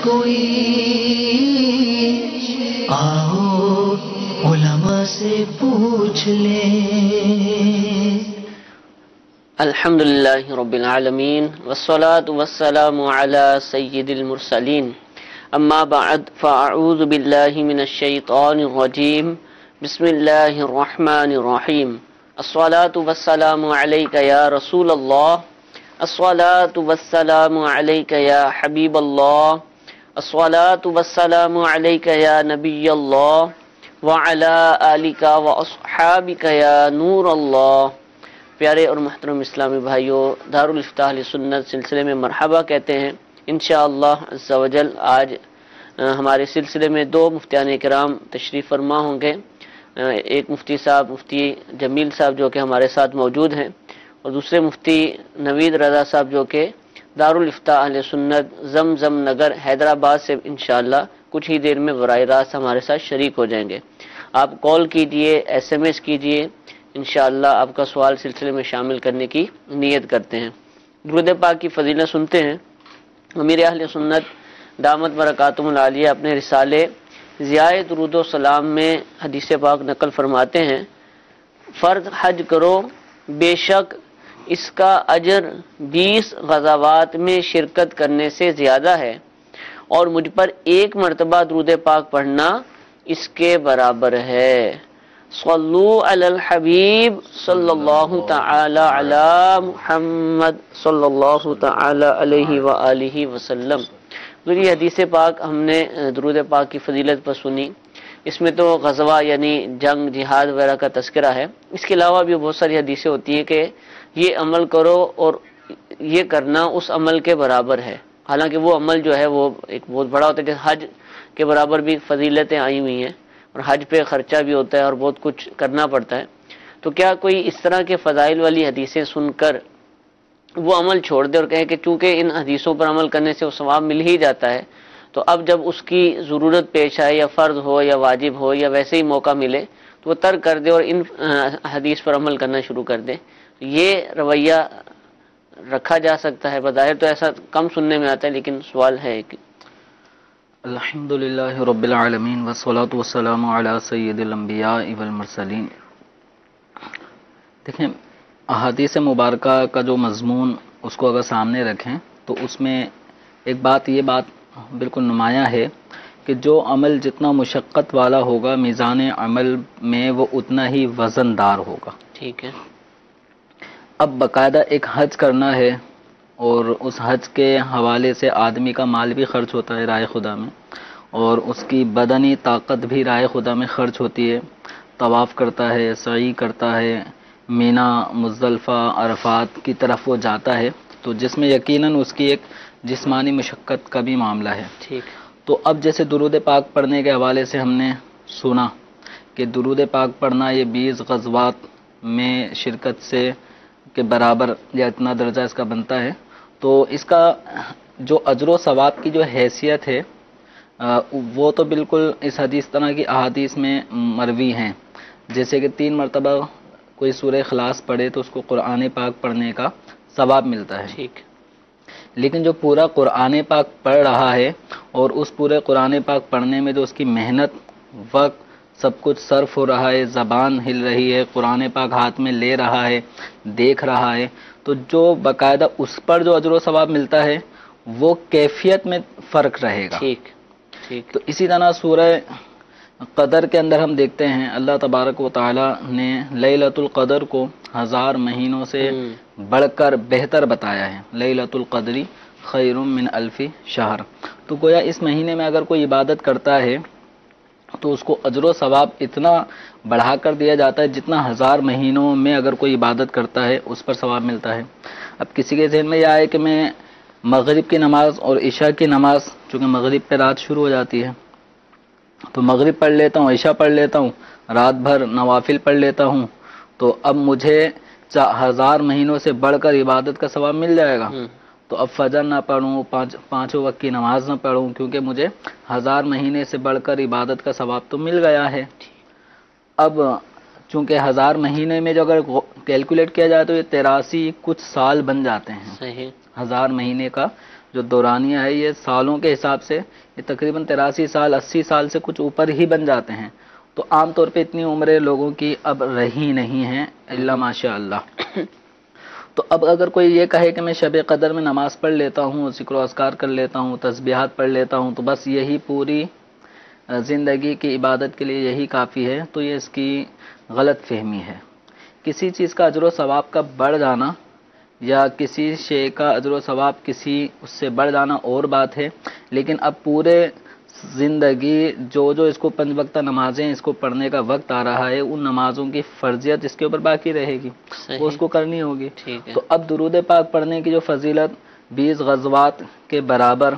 کوئی آؤ علماء سے پوچھ لیں. الحمدللہ رب العالمین والصلاة والسلام علی سید المرسلین. اما بعد فاعوذ باللہ من الشیطان الرجیم. بسم اللہ الرحمن الرحیم. الصلاة والسلام علیک یا رسول اللہ. الصلاة والسلام علیک یا حبیب اللہ. الصلاة والسلام علیک یا نبی اللہ وعلی آلک واصحابک یا نور اللہ. پیارے اور محترم اسلامی بھائیوں، دارالفتاح اہل سنت سلسلے میں مرحبا کہتے ہیں. انشاءاللہ عز و جل آج ہمارے سلسلے میں دو مفتیان کرام تشریف فرما ہوں گے. ایک مفتی صاحب مفتی جمیل صاحب جو کہ ہمارے ساتھ موجود ہیں، اور دوسرے مفتی نوید رضا صاحب جو کہ دارالفتاح اہل سنت زمزم نگر حیدرآباد سے انشاءاللہ کچھ ہی دیر میں براہ راست ہمارے ساتھ شریک ہو جائیں گے. آپ کال کیجئے، ایس ایم ایس کیجئے، انشاءاللہ آپ کا سوال سلسلے میں شامل کرنے کی نیت کرتے ہیں. درود پاک کی فضیلت سنتے ہیں. امیر اہل سنت دامت برکاتہم العالیہ اپنے رسالے ضیاء درود و سلام میں حدیث پاک نقل فرماتے ہیں، فرض حج کرو، بے شک اس کا اجر 20 غزوات میں شرکت کرنے سے زیادہ ہے، اور مجھ پر ایک مرتبہ درود پاک پڑھنا اس کے برابر ہے. صلو علی الحبیب صلی اللہ تعالی علی محمد صلی اللہ تعالی علیہ وآلہ وسلم. یہ حدیث پاک ہم نے درود پاک کی فضیلت پر سنی. اس میں تو غزوہ یعنی جنگ جہاد وغیرہ کا تذکرہ ہے. اس کے علاوہ بھی بہت ساری حدیثیں ہوتی ہیں کہ یہ عمل کرو اور یہ کرنا اس عمل کے برابر ہے. حالانکہ وہ عمل جو ہے وہ ایک بہت بڑا ہوتا ہے، کہ حج کے برابر بھی فضیلتیں آئی ہوئی ہیں، اور حج پہ خرچہ بھی ہوتا ہے اور بہت کچھ کرنا پڑتا ہے. تو کیا کوئی اس طرح کے فضائل والی حدیثیں سن کر وہ عمل چھوڑ دے اور کہے کہ چونکہ ان حدیثوں پر عمل کرنے سے وہ ثواب مل ہی جاتا ہے، تو اب جب اس کی ضرورت پیش آئے یا فرض ہو یا واجب ہو یا ویسے ہی موقع ملے تو وہ ترک کر دے اور ان حدیث پر عمل کرنا شروع کر دے؟ یہ رویہ رکھا جا سکتا ہے؟ بظاہر تو ایسا کم سننے میں آتا ہے، لیکن سوال ہے کہ الحمدللہ رب العالمین والصلاة والسلام علی سید الانبیاء والمرسلین. دیکھیں، احادیث مبارکہ کا جو مضمون اس کو اگر سامنے رکھیں تو اس میں ایک بات بالکل نمایاں ہے کہ جو عمل جتنا مشقت والا ہوگا میزان عمل میں وہ اتنا ہی وزن دار ہوگا. ٹھیک ہے. اب باقاعدہ ایک حج کرنا ہے، اور اس حج کے حوالے سے آدمی کا مال بھی خرچ ہوتا ہے راہ خدا میں، اور اس کی بدنی طاقت بھی راہ خدا میں خرچ ہوتی ہے. طواف کرتا ہے، سعی کرتا ہے، مینا مزدلفہ عرفات کی طرف وہ جاتا ہے، تو جس میں یقیناً اس کی ایک جسمانی مشقت کا بھی معاملہ ہے. ٹھیک. تو اب جیسے درود پاک پڑھنے کے حوالے سے ہم نے سنا کہ درود پاک پڑھنا یہ 20 غزوات میں شرکت سے کے برابر یا اتنا درجہ اس کا بنتا ہے. تو اس کا جو اجر و ثواب کی جو حیثیت ہے وہ تو بالکل اس حدیث طرح کی احادیث میں مروی ہیں. جیسے کہ 3 مرتبہ کوئی سورہ اخلاص پڑھے تو اس کو قرآن پاک پڑھنے کا ثواب ملتا ہے. ٹھیک. لیکن جو پورا قرآن پاک پڑھ رہا ہے اور اس پورے قرآن پاک پڑھنے میں جو اس کی محنت، وقت، سب کچھ صرف ہو رہا ہے، زبان ہل رہی ہے، قرآن پاک ہاتھ میں لے رہا ہے، دیکھ رہا ہے، تو جو باقاعدہ اس پر جو اجر و ثواب ملتا ہے وہ کیفیت میں فرق رہے گا. ٹھیک. ٹھیک. تو اسی طرح سورہ قدر کے اندر ہم دیکھتے ہیں اللہ تبارک و تعالی نے لیلۃ القدر کو 1000 مہینوں سے بڑھ کر بہتر بتایا ہے. لیلۃ القدر خیر من الف شہر. تو گویا اس مہینے میں اگر کوئی عبادت کرتا ہے تو اس کو اجر و ثواب اتنا بڑھا کر دیا جاتا ہے جتنا 1000 مہینوں میں اگر کوئی عبادت کرتا ہے اس پر ثواب ملتا ہے. اب کسی کے ذہن میں یہ آئے کہ میں مغرب کی نماز اور عشاء کی نماز، چونکہ مغرب پہ رات شروع ہو جاتی ہے، تو مغرب پڑھ لیتا ہوں، عشاء پڑھ لیتا ہوں، رات بھر نوافل پڑھ لیتا ہوں، تو اب مجھے 1000 مہینوں سے بڑھ کر عبادت کا ثواب مل جائے گا. تو اب فجر نہ پڑھوں، پانچوں وقت کی نماز نہ پڑھوں، کیونکہ مجھے 1000 مہینے سے بڑھ کر عبادت کا ثواب تو مل گیا ہے. اب چونکہ 1000 مہینے میں جو اگر کیلکولیٹ کیا جائے تو یہ 83 کچھ سال بن جاتے ہیں. صحیح. 1000 مہینے کا جو دورانیہ ہے یہ سالوں کے حساب سے یہ تقریباً 83 سال 80 سال سے کچھ اوپر ہی بن جاتے ہیں. تو عام طور پہ اتنی عمریں لوگوں کی اب رہی نہیں ہیں الا ماشاء اللہ. تو اب اگر کوئی یہ کہے کہ میں شب قدر میں نماز پڑھ لیتا ہوں، ذکر و اذکار کر لیتا ہوں، تسبیحات پڑھ لیتا ہوں، تو بس یہی پوری زندگی کی عبادت کے لیے یہی کافی ہے، تو یہ اس کی غلط فہمی ہے. کسی چیز کا اجر و ثواب کا بڑھ جانا یا کسی شے کا اجر و ثواب کسی اس سے بڑھ جانا اور بات ہے، لیکن اب پورے زندگی جو اس کو 5 وقتہ نمازیں اس کو پڑھنے کا وقت آ رہا ہے، ان نمازوں کی فرضیت اس کے اوپر باقی رہے گی، وہ اس کو کرنی ہوگی. تو اب درود پاک پڑھنے کی جو فضیلت 20 غزوات کے برابر،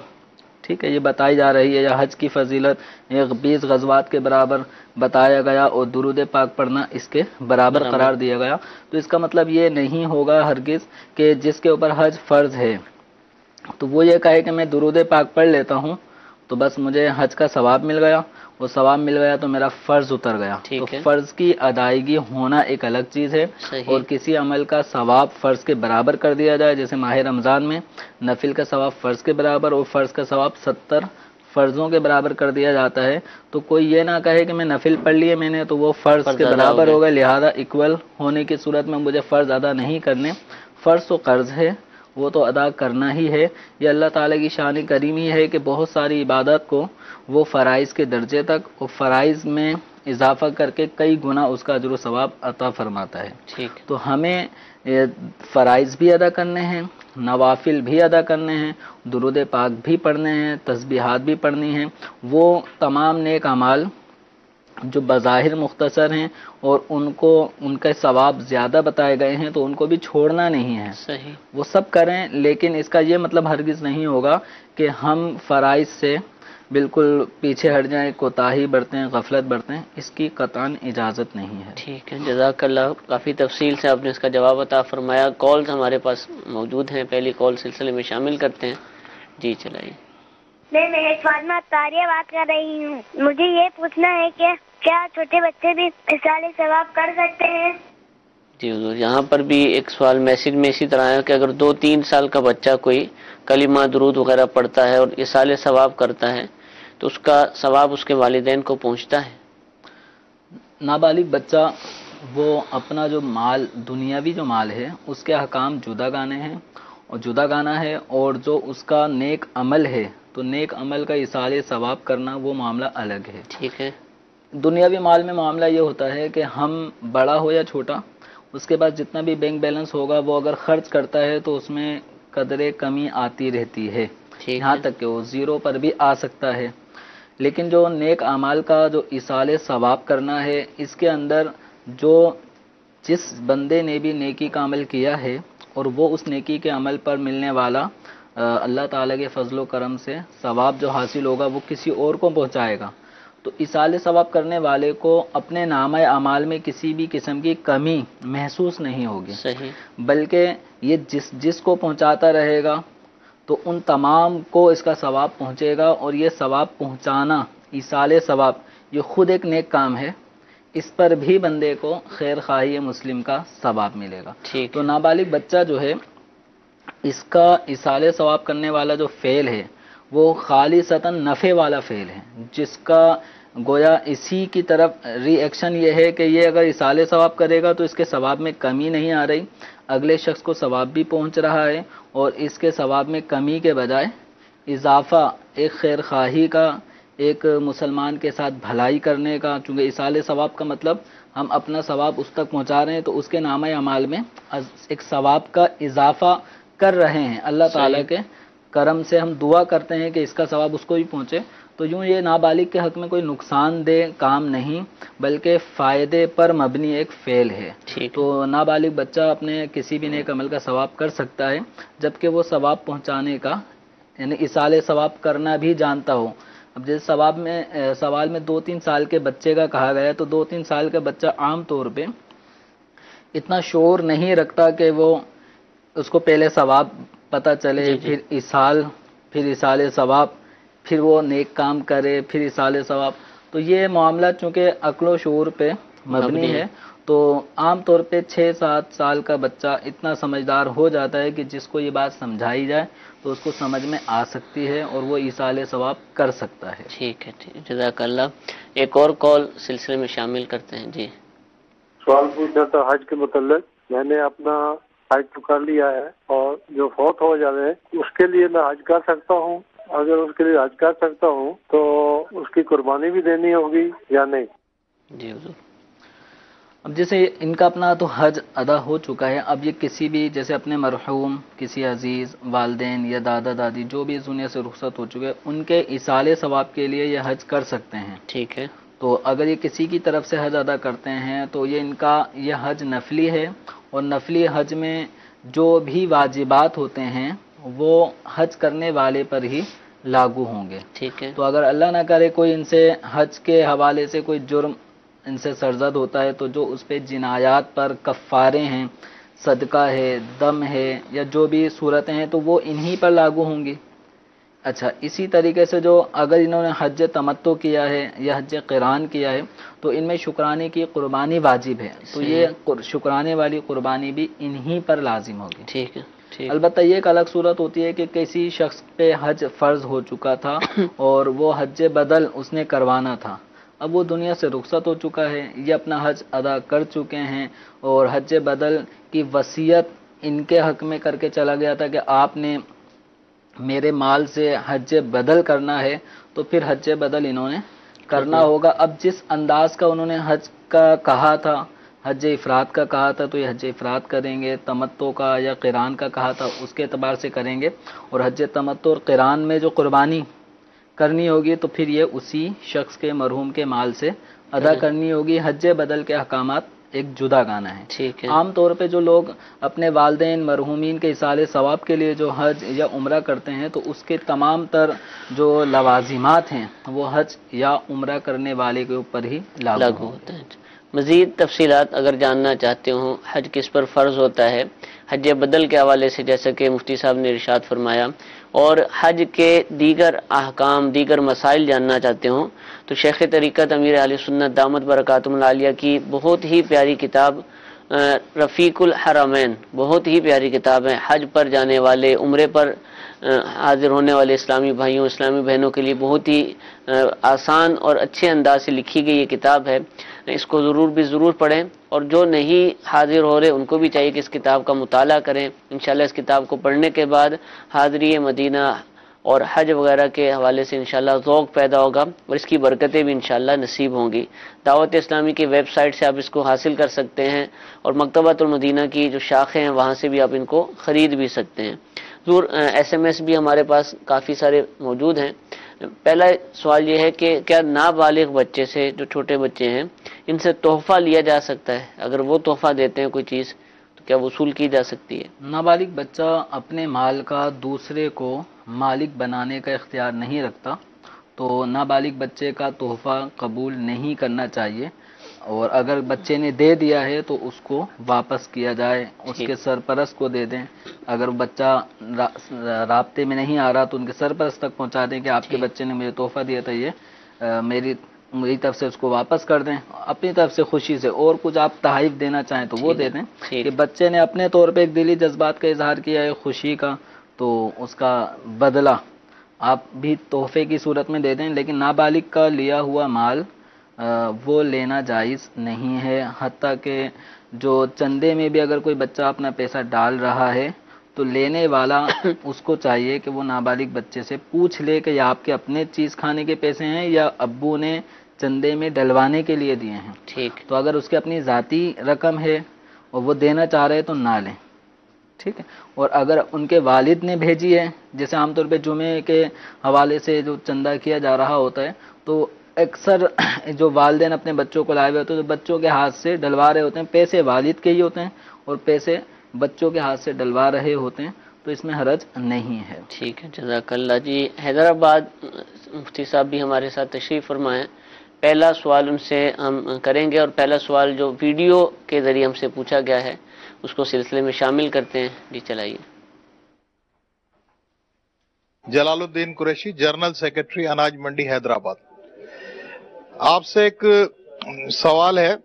ٹھیک ہے، یہ بتائی جا رہی ہے، یا حج کی فضیلت 20 غزوات کے برابر بتایا گیا اور درود پاک پڑھنا اس کے برابر قرار دیا گیا. تو اس کا مطلب یہ نہیں ہوگا ہرگز کہ جس کے اوپر حج فرض ہے تو وہ یہ کہے کہ میں درود پاک پڑھ لیتا ہوں تو بس مجھے حج کا ثواب مل گیا، وہ ثواب مل گیا تو میرا فرض اتر گیا. تو فرض کی ادائیگی ہونا ایک الگ چیز ہے، اور کسی عمل کا ثواب فرض کے برابر کر دیا جائے، جیسے ماہ رمضان میں نفل کا ثواب فرض کے برابر اور فرض کا ثواب 70 فرضوں کے برابر کر دیا جاتا ہے. تو کوئی یہ نہ کہے کہ میں نفل پڑھ لیے میں نے تو وہ فرض کے برابر ہو گئے، لہذا ایکول ہونے کی صورت میں مجھے فرض ادا نہیں کرنے. فرض تو قرض ہے، وہ تو ادا کرنا ہی ہے. یہ اللہ تعالیٰ کی شان کریم ہی ہے کہ بہت ساری عبادت کو وہ فرائض کے درجے تک اور فرائض میں اضافہ کر کے کئی گنا اس کا اجر و ثواب عطا فرماتا ہے. تو ہمیں فرائض بھی ادا کرنے ہیں، نوافل بھی ادا کرنے ہیں، درود پاک بھی پڑھنے ہیں، تسبیحات بھی پڑھنی ہیں. وہ تمام نیک اعمال جو بظاہر مختصر ہیں اور ان کے ثواب زیادہ بتائے گئے ہیں تو ان کو بھی چھوڑنا نہیں ہے، صحیح، وہ سب کریں. لیکن اس کا یہ مطلب ہرگز نہیں ہوگا کہ ہم فرائض سے بالکل پیچھے ہٹ جائیں، کوتاہی برتیں، غفلت برتیں، اس کی قطعاً اجازت نہیں ہے. ٹھیک ہے، جزاک اللہ، کافی تفصیل سے آپ نے اس کا جواب عطا فرمایا. کالز ہمارے پاس موجود ہیں، پہلی کال سلسلے میں شامل کرتے ہیں. جی چلائیے. میں مہک فاطمہ تاریہ بات کر رہی ہوں. مجھے یہ پوچھنا ہے کہ کیا چھوٹے بچے بھی اصالِ ثواب کر سکتے ہیں؟ جی حضور، یہاں پر بھی ایک سوال میسج میں اسی طرح ہے کہ اگر 2-3 سال کا بچہ کوئی کلمہ درود وغیرہ پڑھتا ہے اور اصالِ ثواب کرتا ہے تو اس کا ثواب اس کے والدین کو پہنچتا ہے؟ نابالغ بچہ وہ اپنا جو مال، دنیاوی جو مال ہے اس کے احکام جدا گانے ہیں اور جدا گانا ہے، اور جو اس کا نیک عمل ہے تو نیک عمل کا اصالِ ثواب کرنا وہ معاملہ الگ ہے. ٹھیک ہے. دنیاوی مال میں معاملہ یہ ہوتا ہے کہ ہم بڑا ہو یا چھوٹا اس کے بعد جتنا بھی بینک بیلنس ہوگا وہ اگر خرچ کرتا ہے تو اس میں قدرے کمی آتی رہتی ہے، یہاں تک کہ وہ زیرو پر بھی آ سکتا ہے. لیکن جو نیک اعمال کا جو اصالِ ثواب کرنا ہے اس کے اندر جو جس بندے نے بھی نیکی کا عمل کیا ہے اور وہ اس نیکی کے عمل پر ملنے والا اللہ تعالیٰ کے فضل و کرم سے ثواب جو حاصل ہوگا وہ کسی اور کو پہنچائے گا. تو اصالِ ثواب کرنے والے کو اپنے نامہ اعمال میں کسی بھی قسم کی کمی محسوس نہیں ہوگی. صحیح. بلکہ یہ جس کو پہنچاتا رہے گا تو ان تمام کو اس کا ثواب پہنچے گا، اور یہ ثواب پہنچانا اصالِ ثواب یہ خود ایک نیک کام ہے، اس پر بھی بندے کو خیر خواہی مسلم کا ثواب ملے گا. تو نابالغ بچہ جو ہے اس کا اصالِ ثواب کرنے والا جو فعل ہے وہ خالصتاً نفع والا فعل ہے، جس کا گویا اسی کی طرف ری ایکشن یہ ہے کہ یہ اگر اصالِ ثواب کرے گا تو اس کے ثواب میں کمی نہیں آ رہی، اگلے شخص کو ثواب بھی پہنچ رہا ہے، اور اس کے ثواب میں کمی کے بجائے اضافہ ایک خیر خواہی کا، ایک مسلمان کے ساتھ بھلائی کرنے کا. چونکہ اصالِ ثواب کا مطلب ہم اپنا ثواب اس تک پہنچا رہے ہیں تو اس کے نامہ اعمال میں ایک ثواب کا اضافہ کر رہے ہیں. اللہ تعالیٰ کے کرم سے ہم دعا کرتے ہیں کہ اس کا ثواب اس کو بھی پہنچے. تو یوں یہ نابالغ کے حق میں کوئی نقصان دہ کام نہیں بلکہ فائدے پر مبنی ایک فعل ہے. تو نابالغ بچہ اپنے کسی بھی نیک عمل کا ثواب کر سکتا ہے جبکہ وہ ثواب پہنچانے کا یعنی اصالِ ثواب کرنا بھی جانتا ہو. اب جیسے سوال میں 2-3 سال کے بچے کا کہا گیا تو 2-3 سال کا بچہ عام طور پہ اتنا شعور نہیں رکھتا کہ وہ اس کو پہلے ثواب پتہ چلے، پھر اصالِ ثواب، پھر وہ نیک کام کرے، پھر اصالِ ثواب. تو یہ معاملہ چونکہ عقل و شعور پہ مبنی ہے، تو عام طور پہ 6-7 سال کا بچہ اتنا سمجھدار ہو جاتا ہے کہ جس کو یہ بات سمجھائی جائے تو اس کو سمجھ میں آ سکتی ہے اور وہ ایصال ثواب کر سکتا ہے۔ ٹھیک ہے، جزاک اللہ۔ ایک اور کال سلسلے میں شامل کرتے ہیں۔ جی سوال پوچھنا تھا حج کے متعلق۔ میں نے اپنا حج تو کر لیا ہے، اور جو فوت ہو جائے اس کے لیے میں حج کر سکتا ہوں؟ اگر اس کے لیے حج کر سکتا ہوں تو اس کی قربانی بھی دینی ہوگی یا نہیں؟ جی حضور۔ اب جیسے ان کا اپنا تو حج ادا ہو چکا ہے، اب یہ کسی بھی جیسے اپنے مرحوم کسی عزیز والدین یا دادا دادی جو بھی اس دنیا سے رخصت ہو چکے ان کے ایصال ثواب کے لیے یہ حج کر سکتے ہیں۔ ٹھیک ہے۔ تو اگر یہ کسی کی طرف سے حج ادا کرتے ہیں تو یہ ان کا یہ حج نفلی ہے، اور نفلی حج میں جو بھی واجبات ہوتے ہیں وہ حج کرنے والے پر ہی لاگو ہوں گے۔ ٹھیک ہے۔ تو اگر اللہ نہ کرے کوئی ان سے حج کے حوالے سے کوئی جرم ان سے سرزد ہوتا ہے تو جو اس پہ جنایات پر کفارے ہیں، صدقہ ہے، دم ہے، یا جو بھی صورتیں ہیں تو وہ انہی پر لاگو ہوں گی۔ اچھا، اسی طریقے سے جو اگر انہوں نے حج تمتع کیا ہے یا حج قران کیا ہے تو ان میں شکرانے کی قربانی واجب ہے، تو یہ شکرانے والی قربانی بھی انہی پر لازم ہوگی۔ ٹھیک ہے۔ البتہ یہ ایک الگ صورت ہوتی ہے کہ کسی شخص پہ حج فرض ہو چکا تھا اور وہ حج بدل اس نے کروانا تھا، اب وہ دنیا سے رخصت ہو چکا ہے، یہ اپنا حج ادا کر چکے ہیں اور حج بدل کی وصیت ان کے حق میں کر کے چلا گیا تھا کہ آپ نے میرے مال سے حج بدل کرنا ہے، تو پھر حج بدل انہوں نے کرنا ہوگا۔ اب جس انداز کا انہوں نے حج کا کہا تھا، حج افراد کا کہا تھا تو یہ حج افراد کریں گے، تمتع کا یا قران کا کہا تھا اس کے اعتبار سے کریں گے، اور حج تمتع اور قران میں جو قربانی کرنی ہوگی تو پھر یہ اسی شخص کے مرحوم کے مال سے ادا کرنی ہوگی۔ حج بدل کے احکامات ایک جدا گانا ہے۔ ٹھیک ہے۔ عام طور پہ جو لوگ اپنے والدین مرحومین کے ایصال ثواب کے لیے جو حج یا عمرہ کرتے ہیں تو اس کے تمام تر جو لوازمات ہیں وہ حج یا عمرہ کرنے والے کے اوپر ہی لاگو ہوتا ہے۔ مزید تفصیلات اگر جاننا چاہتے ہوں حج کس پر فرض ہوتا ہے حج بدل کے حوالے سے، جیسا کہ مفتی صاحب نے ارشاد فرمایا، اور حج کے دیگر احکام دیگر مسائل جاننا چاہتے ہوں تو شیخ طریقت امیر اہل سنت دامت برکاتہم العالیہ کی بہت ہی پیاری کتاب رفیق الحرمین، بہت ہی پیاری کتاب ہے، حج پر جانے والے عمرے پر حاضر ہونے والے اسلامی بھائیوں اسلامی بہنوں کے لیے بہت ہی آسان اور اچھے انداز سے لکھی گئی یہ کتاب ہے، اس کو ضرور پڑھیں، اور جو نہیں حاضر ہو رہے ان کو بھی چاہیے کہ اس کتاب کا مطالعہ کریں۔ انشاءاللہ اس کتاب کو پڑھنے کے بعد حاضری مدینہ اور حج وغیرہ کے حوالے سے انشاءاللہ ذوق پیدا ہوگا اور اس کی برکتیں بھی انشاءاللہ نصیب ہوں گی۔ دعوت اسلامی کی ویب سائٹ سے آپ اس کو حاصل کر سکتے ہیں، اور مکتبۃ المدینہ کی جو شاخیں ہیں وہاں سے بھی آپ ان کو خرید بھی سکتے ہیں۔ ضرور SMS بھی ہمارے پاس کافی سارے موجود ہیں۔ پہلا سوال یہ ہے کہ کیا نابالغ بچے سے، جو چھوٹے بچے ہیں، ان سے تحفہ لیا جا سکتا ہے؟ اگر وہ تحفہ دیتے ہیں کوئی چیز تو کیا وصول کی جا سکتی ہے؟ نابالغ بچہ اپنے مال کا دوسرے کو مالک بنانے کا اختیار نہیں رکھتا، تو نابالغ بچے کا تحفہ قبول نہیں کرنا چاہیے، اور اگر بچے نے دے دیا ہے تو اس کو واپس کیا جائے، اس کے سرپرست کو دے دیں۔ اگر بچہ رابطے میں نہیں آ رہا تو ان کے سرپرست تک پہنچا دیں کہ آپ کے بچے نے مجھے تحفہ دیا تھا، یہ میری طرف سے اس کو واپس کر دیں، اپنی طرف سے خوشی سے، اور کچھ آپ تحائف دینا چاہیں تو وہ دے دیں۔ کہ بچے نے اپنے طور پہ ایک دلی جذبات کا اظہار کیا ہے خوشی کا، تو اس کا بدلہ آپ بھی تحفے کی صورت میں دے دیں، لیکن نابالغ کا لیا ہوا مال وہ لینا جائز نہیں ہے، حتیٰ کہ جو چندے میں بھی اگر کوئی بچہ اپنا پیسہ ڈال رہا ہے تو لینے والا اس کو چاہیے کہ وہ نابالغ بچے سے پوچھ لے کہ یہ آپ کے اپنے چیز کھانے کے پیسے ہیں یا ابو نے چندے میں ڈلوانے کے لیے دیے ہیں۔ ٹھیک، تو اگر اس کی اپنی ذاتی رقم ہے اور وہ دینا چاہ رہے تو نہ لیں، ٹھیک ہے۔ اور اگر ان کے والد نے بھیجی ہے، جیسے عام طور پہ جمعے کے حوالے سے جو چندہ کیا جا رہا ہوتا ہے، تو اکثر جو والدین اپنے بچوں کو لائے ہوئے ہوتے ہیں تو بچوں کے ہاتھ سے ڈلوا رہے ہوتے ہیں، پیسے والد کے ہی ہوتے ہیں اور پیسے بچوں کے ہاتھ سے ڈلوا رہے ہوتے ہیں، تو اس میں حرج نہیں ہے۔ ٹھیک ہے، جزاک اللہ۔ جی حیدرآباد مفتی صاحب بھی ہمارے ساتھ تشریف فرمائیں، پہلا سوال ان سے ہم کریں گے، اور پہلا سوال جو ویڈیو کے ذریعے ہم سے پوچھا گیا ہے اس کو سلسلے میں شامل کرتے ہیں۔ جی چلائیے۔ جلال الدین قریشی، جنرل سیکرٹری اناج منڈی حیدرآباد۔ آپ سے ایک سوال ہے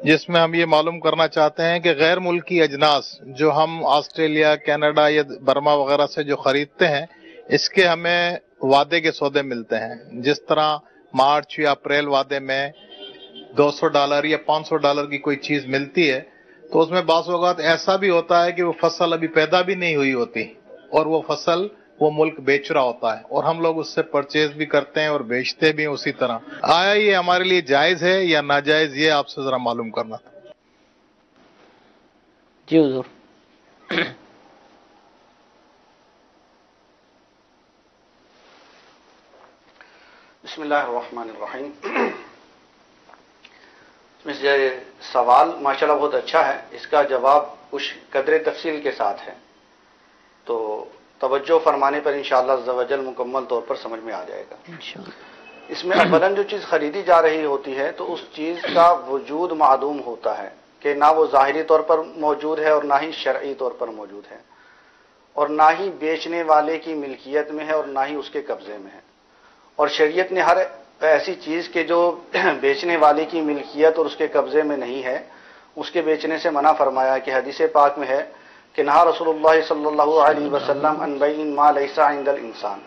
جس میں ہم یہ معلوم کرنا چاہتے ہیں کہ غیر ملکی اجناس جو ہم آسٹریلیا، کینیڈا یا برما وغیرہ سے جو خریدتے ہیں، اس کے ہمیں وعدے کے سودے ملتے ہیں. جس طرح مارچ یا اپریل وعدے میں $200 یا $500 کی کوئی چیز ملتی ہے، تو اس میں بعض اوقات ایسا بھی ہوتا ہے کہ وہ فصل ابھی پیدا بھی نہیں ہوئی ہوتی اور وہ فصل وہ ملک بیچ رہا ہوتا ہے، اور ہم لوگ اس سے پرچیز بھی کرتے ہیں اور بیچتے بھی ہیں اسی طرح. آیا یہ ہمارے لیے جائز ہے یا ناجائز، یہ آپ سے ذرا معلوم کرنا تھا. جی حضور. بسم اللہ الرحمن الرحیم. یہ سوال ماشاءاللہ بہت اچھا ہے، اس کا جواب کچھ قدر تفصیل کے ساتھ ہے، تو توجہ فرمانے پر انشاءاللہ عز و جل مکمل طور پر سمجھ میں آ جائے گا. اس میں اولاً جو چیز خریدی جا رہی ہوتی ہے تو اس چیز کا وجود معدوم ہوتا ہے کہ نہ وہ ظاہری طور پر موجود ہے اور نہ ہی شرعی طور پر موجود ہے، اور نہ ہی بیچنے والے کی ملکیت میں ہے اور نہ ہی اس کے قبضے میں ہے. اور شریعت نے ہر ایسی چیز کے جو بیچنے والے کی ملکیت اور اس کے قبضے میں نہیں ہے اس کے بیچنے سے منع فرمایا کہ حدیث پاک میں ہے کہ نہا رسول اللہ صلی اللہ علیہ وسلم عن بیع ما لیس عند الانسان،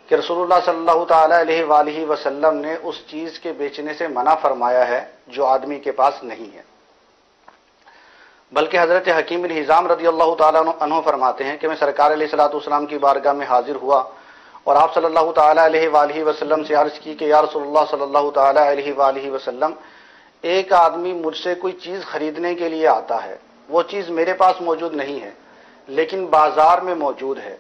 کہ رسول اللہ صلی اللہ تعالی علیہ وآلہ وسلم نے اس چیز کے بیچنے سے منع فرمایا ہے جو آدمی کے پاس نہیں ہے. بلکہ حضرت حکیم بن حزام رضی اللہ تعالیٰ عنہ فرماتے ہیں کہ میں سرکار علیہ الصلوۃ والسلام کی بارگاہ میں حاضر ہوا اور آپ صلی اللہ تعالیٰ علیہ وآلہ وسلم سے عرض کی کہ یا رسول اللہ صلی اللہ تعالیٰ علیہ وآلہ وسلم، ایک آدمی مجھ سے کوئی چیز خریدنے کے لیے آتا ہے، وہ چیز میرے پاس موجود نہیں ہے لیکن بازار میں موجود ہے،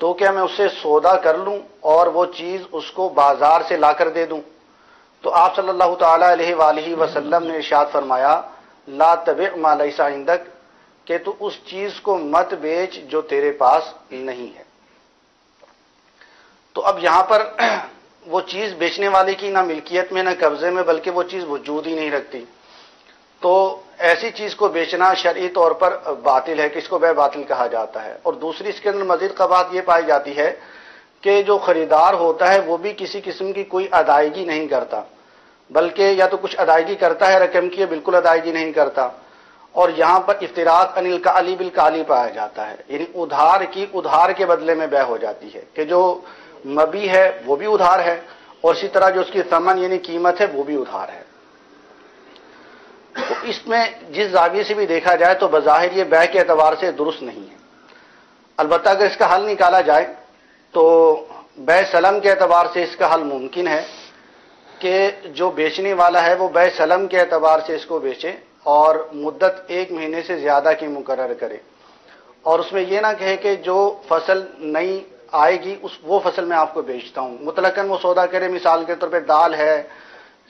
تو کیا میں اس سے سودا کر لوں اور وہ چیز اس کو بازار سے لا کر دے دوں؟ تو آپ صلی اللہ تعالیٰ علیہ وآلہ وسلم نے ارشاد فرمایا لا تبع ما لیس عندک، کہ تو اس چیز کو مت بیچ جو تیرے پاس نہیں ہے. تو اب یہاں پر وہ چیز بیچنے والے کی نہ ملکیت میں نہ قبضے میں، بلکہ وہ چیز وجود ہی نہیں رکھتی، تو ایسی چیز کو بیچنا شرعی طور پر باطل ہے کہ اس کو بے باطل کہا جاتا ہے. اور دوسری اس کے اندر مزید قباحت یہ پائی جاتی ہے کہ جو خریدار ہوتا ہے وہ بھی کسی قسم کی کوئی ادائیگی نہیں کرتا، بلکہ یا تو کچھ ادائیگی کرتا ہے رقم کی، بالکل ادائیگی نہیں کرتا. اور یہاں پر افتراق عن الکالی بالکالی پایا جاتا ہے، یعنی ادھار کی ادھار کے بدلے میں بیع ہو جاتی ہے کہ جو مبی ہے وہ بھی ادھار ہے اور اسی طرح جو اس کی ثمن یعنی قیمت ہے وہ بھی ادھار ہے. تو اس میں جس زاویے سے بھی دیکھا جائے تو بظاہر یہ بیع کے اعتبار سے درست نہیں ہے. البتہ اگر اس کا حل نکالا جائے تو بیع سلم کے اعتبار سے اس کا حل ممکن ہے کہ جو بیچنے والا ہے وہ بیع سلم کے اعتبار سے اس کو بیچے اور مدت 1 مہینے سے زیادہ کی مقرر کرے، اور اس میں یہ نہ کہے کہ جو فصل نئی آئے گی وہ فصل میں آپ کو بیچتا ہوں. مطلقاً وہ سودا کرے، مثال کے طور پہ دال ہے،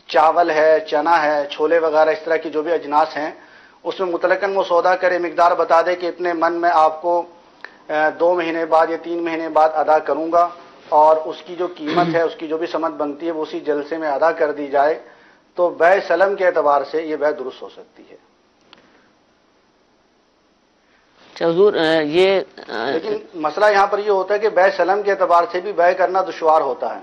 چاول ہے، چنا ہے، چھولے وغیرہ اس طرح کی جو بھی اجناس ہیں اس میں مطلقاً وہ سودا کرے، مقدار بتا دے کہ اتنے من میں آپ کو 2 مہینے بعد یا 3 مہینے بعد ادا کروں گا، اور اس کی جو قیمت ہے اس کی جو بھی سمت بنتی ہے وہ اسی جلسے میں ادا کر دی جائے، تو بیع سلم کے اعتبار سے یہ بیع درست ہو سکتی ہے. حضور یہ لیکن مسئلہ یہاں پر یہ ہوتا ہے کہ بیع سلم کے اعتبار سے بھی بیع کرنا دشوار ہوتا ہے.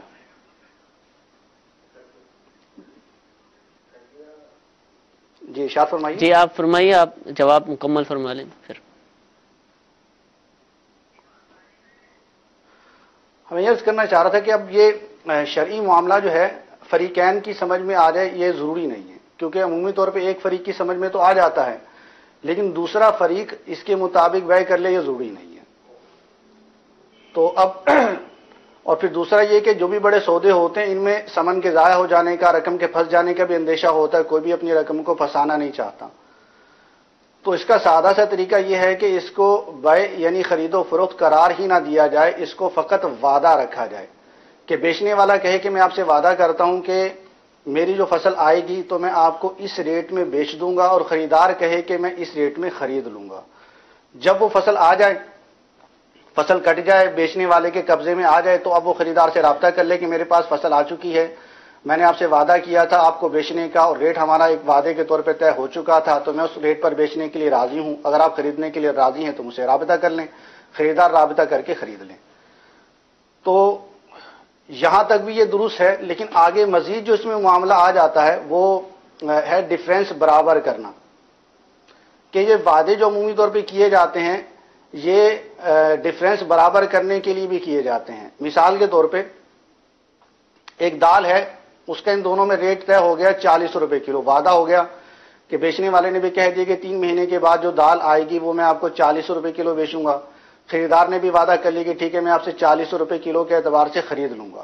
جی ارشاد فرمائیے. جی آپ فرمائیے، آپ جواب مکمل فرما لیں پھر. ہمیں یہ عرض کرنا چاہ رہا تھا کہ اب یہ شرعی معاملہ جو ہے فریقین کی سمجھ میں آ جائے یہ ضروری نہیں ہے، کیونکہ عمومی طور پہ ایک فریق کی سمجھ میں تو آ جاتا ہے لیکن دوسرا فریق اس کے مطابق بیع کر لے یہ ضروری نہیں ہے. تو اب اور پھر دوسرا یہ کہ جو بھی بڑے سودے ہوتے ہیں ان میں ثمن کے ضائع ہو جانے کا، رقم کے پھنس جانے کا بھی اندیشہ ہوتا ہے، کوئی بھی اپنی رقم کو پھنسانا نہیں چاہتا. تو اس کا سادہ سا طریقہ یہ ہے کہ اس کو بیع یعنی خرید و فروخت قرار ہی نہ دیا جائے، اس کو فقط وعدہ رکھا جائے کہ بیچنے والا کہے کہ میں آپ سے وعدہ کرتا ہوں کہ میری جو فصل آئے گی تو میں آپ کو اس ریٹ میں بیچ دوں گا، اور خریدار کہے کہ میں اس ریٹ میں خرید لوں گا. جب وہ فصل آ جائے، فصل کٹ جائے، بیچنے والے کے قبضے میں آ جائے، تو اب وہ خریدار سے رابطہ کر لے کہ میرے پاس فصل آ چکی ہے، میں نے آپ سے وعدہ کیا تھا آپ کو بیچنے کا اور ریٹ ہمارا ایک وعدے کے طور پہ طے ہو چکا تھا، تو میں اس ریٹ پر بیچنے کے لیے راضی ہوں، اگر آپ خریدنے کے لیے راضی ہیں تو مجھ سے رابطہ کر لیں. خریدار رابطہ کر کے خرید لیں. تو یہاں تک بھی یہ درست ہے، لیکن آگے مزید جو اس میں معاملہ آ جاتا ہے وہ ہے ڈفرینس برابر کرنا، کہ یہ وعدے جو عمومی طور پہ کیے جاتے ہیں یہ ڈفرینس برابر کرنے کے لیے بھی کیے جاتے ہیں۔ مثال کے طور پہ ایک دال ہے، اس کا ان دونوں میں ریٹ طے ہو گیا 40 روپے کلو، وعدہ ہو گیا کہ بیچنے والے نے بھی کہہ دیا کہ 3 مہینے کے بعد جو دال آئے گی وہ میں آپ کو 40 روپے کلو بیچوں گا، خریدار نے بھی وعدہ کر لیا کہ ٹھیک ہے میں آپ سے 40 روپے کلو کے اعتبار سے خرید لوں گا۔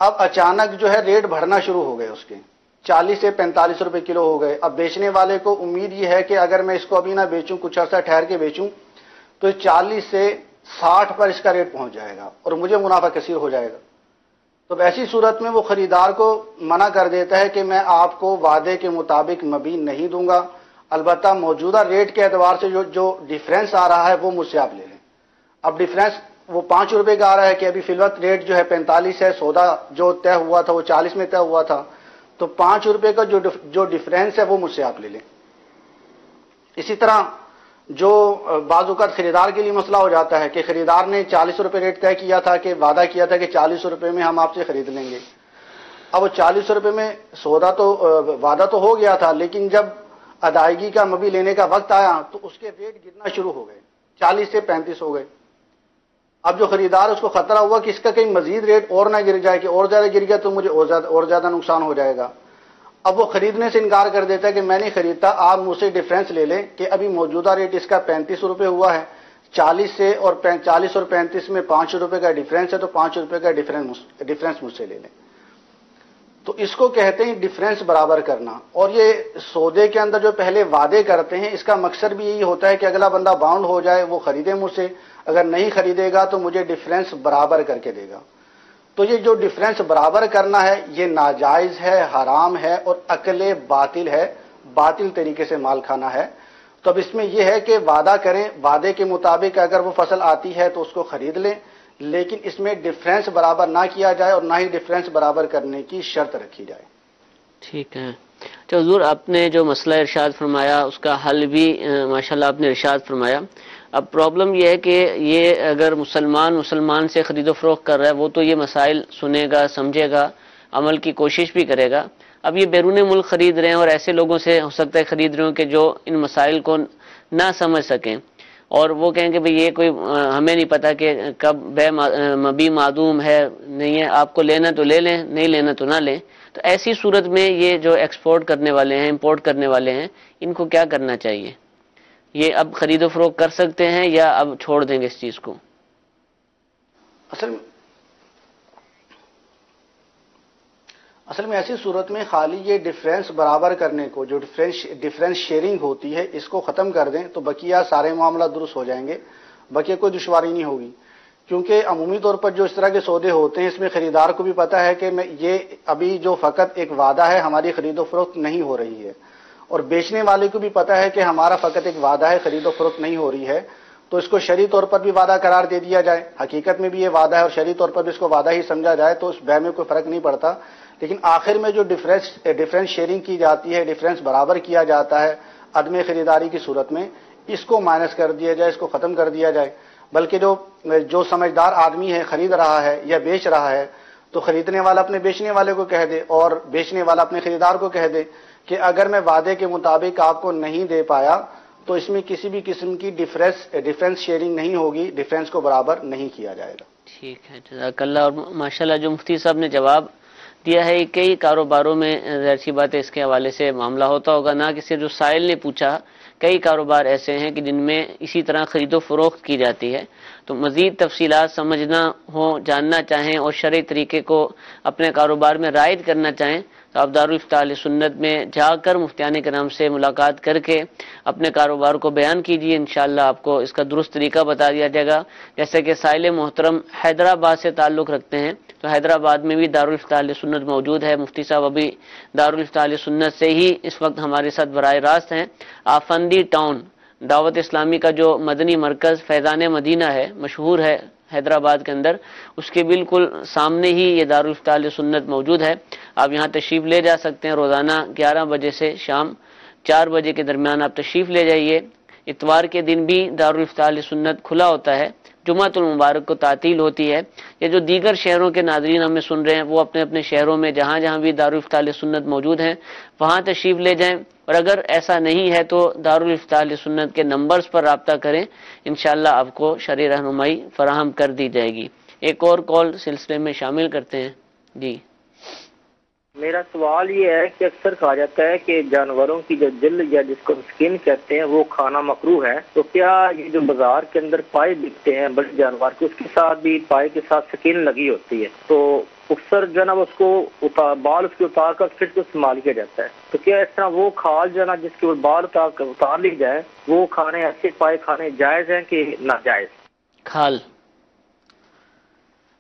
اب اچانک جو ہے ریٹ بڑھنا شروع ہو گئے، اس کے 40 سے 45 روپے کلو ہو گئے۔ اب بیچنے والے کو امید یہ ہے کہ اگر میں اس کو ابھی نہ بیچوں، کچھ عرصہ ٹھہر کے بیچوں تو 40 سے 60 پر اس کا ریٹ پہنچ جائے گا اور مجھے منافع کثیر ہو جائے گا۔ تو ایسی صورت میں وہ خریدار کو منع کر دیتا ہے کہ میں آپ کو وعدے کے مطابق مبین نہیں دوں گا، البتہ موجودہ ریٹ کے اعتبار سے جو ڈیفرنس آ رہا ہے وہ مجھ سے آپ لے لیں۔ اب ڈیفرنس وہ 5 روپے کا آ رہا ہے کہ ابھی فی الوقت ریٹ جو ہے 45 ہے، سودا جو طے ہوا تھا وہ 40 میں طے ہوا تھا، تو 5 روپے کا جو ڈیفرنس ہے وہ مجھ سے آپ لے لیں۔ اسی طرح جو بعض اوقات خریدار کے لیے مسئلہ ہو جاتا ہے کہ خریدار نے 40 روپے ریٹ طے کیا تھا، کہ وعدہ کیا تھا کہ 40 روپے میں ہم آپ سے خرید لیں گے۔ اب وہ 40 روپے میں سودا تو وعدہ تو ہو گیا تھا، لیکن جب ادائیگی کا مبی لینے کا وقت آیا تو اس کے ریٹ گرنا شروع ہو گئے، 40 سے 35 ہو گئے۔ اب جو خریدار اس کو خطرہ ہوا کہ اس کا کہیں مزید ریٹ اور نہ گر جائے، کہ اور زیادہ گر گیا تو مجھے اور زیادہ نقصان ہو جائے گا۔ اب وہ خریدنے سے انکار کر دیتا ہے کہ میں نہیں خریدتا، آپ مجھ سے ڈیفرنس لے لیں کہ ابھی موجودہ ریٹ اس کا 35 روپے ہوا ہے، 40 سے اور 40 اور 35 میں 5 روپے کا ڈیفرنس ہے، تو 5 روپے کا ڈیفرنس مجھ سے لے لیں۔ تو اس کو کہتے ہیں ڈیفرنس برابر کرنا۔ اور یہ سودے کے اندر جو پہلے وعدے کرتے ہیں اس کا مقصد بھی یہی ہوتا ہے کہ اگلا بندہ باؤنڈ ہو جائے، وہ خریدے مجھ سے، اگر نہیں خریدے گا تو مجھے ڈیفرنس برابر کر کے دے گا۔ تو یہ جو ڈیفرنس برابر کرنا ہے یہ ناجائز ہے، حرام ہے اور عقل باطل ہے، باطل طریقے سے مال کھانا ہے۔ تو اب اس میں یہ ہے کہ وعدہ کریں، وعدے کے مطابق اگر وہ فصل آتی ہے تو اس کو خرید لیں، لیکن اس میں ڈیفرنس برابر نہ کیا جائے اور نہ ہی ڈیفرنس برابر کرنے کی شرط رکھی جائے۔ ٹھیک ہے۔ تو حضور آپ نے جو مسئلہ ارشاد فرمایا اس کا حل بھی ماشاءاللہ آپ نے ارشاد فرمایا۔ اب پرابلم یہ ہے کہ یہ اگر مسلمان سے خرید و فروخت کر رہا ہے وہ تو یہ مسائل سنے گا، سمجھے گا، عمل کی کوشش بھی کرے گا۔ اب یہ بیرون ملک خرید رہے ہیں اور ایسے لوگوں سے ہو سکتا ہے خرید رہے ہوں کہ جو ان مسائل کو نہ سمجھ سکیں، اور وہ کہیں کہ بھئی یہ کوئی ہمیں نہیں پتا کہ کب بے مبی معدوم ہے نہیں ہے، آپ کو لینا تو لے لیں، نہیں لینا تو نہ لیں۔ تو ایسی صورت میں یہ جو ایکسپورٹ کرنے والے ہیں، امپورٹ کرنے والے ہیں، ان کو کیا کرنا چاہیے؟ یہ اب خرید و فروخت کر سکتے ہیں یا اب چھوڑ دیں گے اس چیز کو؟ اصل میں ایسی صورت میں خالی یہ ڈیفرنس برابر کرنے کو، جو ڈیفرنس شیئرنگ ہوتی ہے، اس کو ختم کر دیں تو بقیہ سارے معاملات درست ہو جائیں گے، بقیہ کوئی دشواری نہیں ہوگی۔ کیونکہ عمومی طور پر جو اس طرح کے سودے ہوتے ہیں اس میں خریدار کو بھی پتا ہے کہ یہ ابھی جو فقط ایک وعدہ ہے، ہماری خرید و فروخت نہیں ہو رہی ہے، اور بیچنے والے کو بھی پتا ہے کہ ہمارا فقط ایک وعدہ ہے، خرید و فروخت نہیں ہو رہی ہے، تو اس کو شرعی طور پر بھی وعدہ قرار دے دیا جائے، حقیقت میں بھی یہ وعدہ ہے اور شرعی طور پر بھی اس کو وعدہ ہی سمجھا جائے تو اس بیع میں کوئی فرق نہیں پڑتا۔ لیکن آخر میں جو ڈیفرنس شیئرنگ کی جاتی ہے، ڈیفرنس برابر کیا جاتا ہے عدم خریداری کی صورت میں، اس کو مائنس کر دیا جائے، اس کو ختم کر دیا جائے۔ بلکہ جو سمجھدار آدمی ہے، خرید رہا ہے یا بیچ رہا ہے، تو خریدنے والا اپنے بیچنے والے کو کہہ دے اور بیچنے والا اپنے خریدار کو کہہ دے کہ اگر میں وعدے کے مطابق آپ کو نہیں دے پایا تو اس میں کسی بھی قسم کی ڈیفرنس شیئرنگ نہیں ہوگی، ڈیفرنس کو برابر نہیں کیا جائے گا۔ ٹھیک ہے، جزاک اللہ۔ اور ماشاءاللہ جو مفتی صاحب نے جواب دیا ہے، کئی کاروباروں میں ظاہر سی بات ہے اس کے حوالے سے معاملہ ہوتا ہوگا، نہ کہ صرف جو سائل نے پوچھا، کئی کاروبار ایسے ہیں کہ جن میں اسی طرح خرید و فروخت کی جاتی ہے۔ تو مزید تفصیلات سمجھنا ہو، جاننا چاہیں اور شرعی طریقے کو اپنے کاروبار میں رائج کرنا چاہیں تو آپ دارالفتاء اہل سنت میں جا کر مفتیان کرام سے ملاقات کر کے اپنے کاروبار کو بیان کیجیے، انشاءاللہ آپ کو اس کا درست طریقہ بتا دیا جائے گا۔ جیسے کہ سائل محترم حیدرآباد سے تعلق رکھتے ہیں تو حیدرآباد میں بھی دارالفتاء اہل سنت موجود ہے، مفتی صاحب ابھی دارالفتاء اہل سنت سے ہی اس وقت ہمارے ساتھ براہ راست ہیں۔ آفندی ٹاؤن دعوت اسلامی کا جو مدنی مرکز فیضان مدینہ ہے، مشہور ہے حیدرآباد کے اندر، اس کے بالکل سامنے ہی یہ دارالفتاء اہل سنت موجود ہے۔ آپ یہاں تشریف لے جا سکتے ہیں، روزانہ 11 بجے سے شام 4 بجے کے درمیان آپ تشریف لے جائیے۔ اتوار کے دن بھی دارالفتاء اہل سنت کھلا ہوتا ہے، جمعۃ المبارک کو تعطیل ہوتی ہے، یا جو دیگر شہروں کے ناظرین ہمیں سن رہے ہیں وہ اپنے اپنے شہروں میں جہاں جہاں بھی دارالفتاء اہل سنت موجود ہیں وہاں تشریف لے جائیں، اور اگر ایسا نہیں ہے تو دارالفتاء اہل سنت کے نمبرز پر رابطہ کریں، انشاءاللہ آپ کو شرعی رہنمائی فراہم کر دی جائے گی۔ ایک اور کال سلسلے میں شامل کرتے ہیں۔ جی میرا سوال یہ ہے کہ اکثر کہا جاتا ہے کہ جانوروں کی جو جلد یا جس کو سکن کہتے ہیں وہ کھانا مکروہ ہے، تو کیا یہ جو بازار کے اندر پائے بکتے ہیں بڑے جانور کے، اس کے ساتھ بھی پائے کے ساتھ سکن لگی ہوتی ہے، تو اکثر جو ہے نا اس کو بال اس کے اتار کر پھر کو استعمال کیا جاتا ہے، تو کیا اس طرح وہ کھال جو ہے نا جس کے بال اتار لی جائے وہ کھانے ایسے پائے کھانے جائز ہیں کہ ناجائز؟ کھال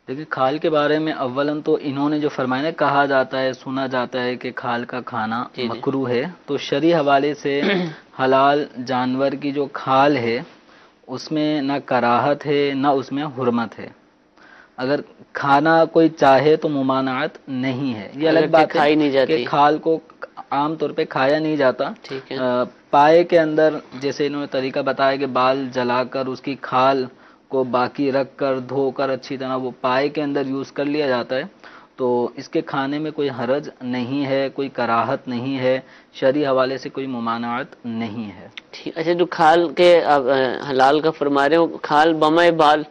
دیکھیے کھال کے بارے میں اولاً تو انہوں نے جو فرمایا نا، کہا جاتا ہے سنا جاتا ہے کہ کھال کا کھانا مکروہ ہے، تو شرعی حوالے سے حلال جانور کی جو کھال ہے اس میں نہ کراہت ہے نہ اس میں حرمت ہے۔ اگر کھانا کوئی چاہے تو ممانعت نہیں ہے، یہ الگ بات ہے کہ کھال کو عام طور پہ کھایا نہیں جاتا۔ پائے کے اندر جیسے انہوں نے طریقہ بتایا کہ بال جلا کر اس کی کھال کو باقی رکھ کر دھو کر اچھی طرح وہ پائے کے اندر یوز کر لیا جاتا ہے، تو اس کے کھانے میں کوئی حرج نہیں ہے، کوئی کراہت نہیں ہے، شرعی حوالے سے کوئی ممانعت نہیں ہے۔ اچھا، جو کھال کے حلال کا فرما رہے ہو، کھال بمائے بال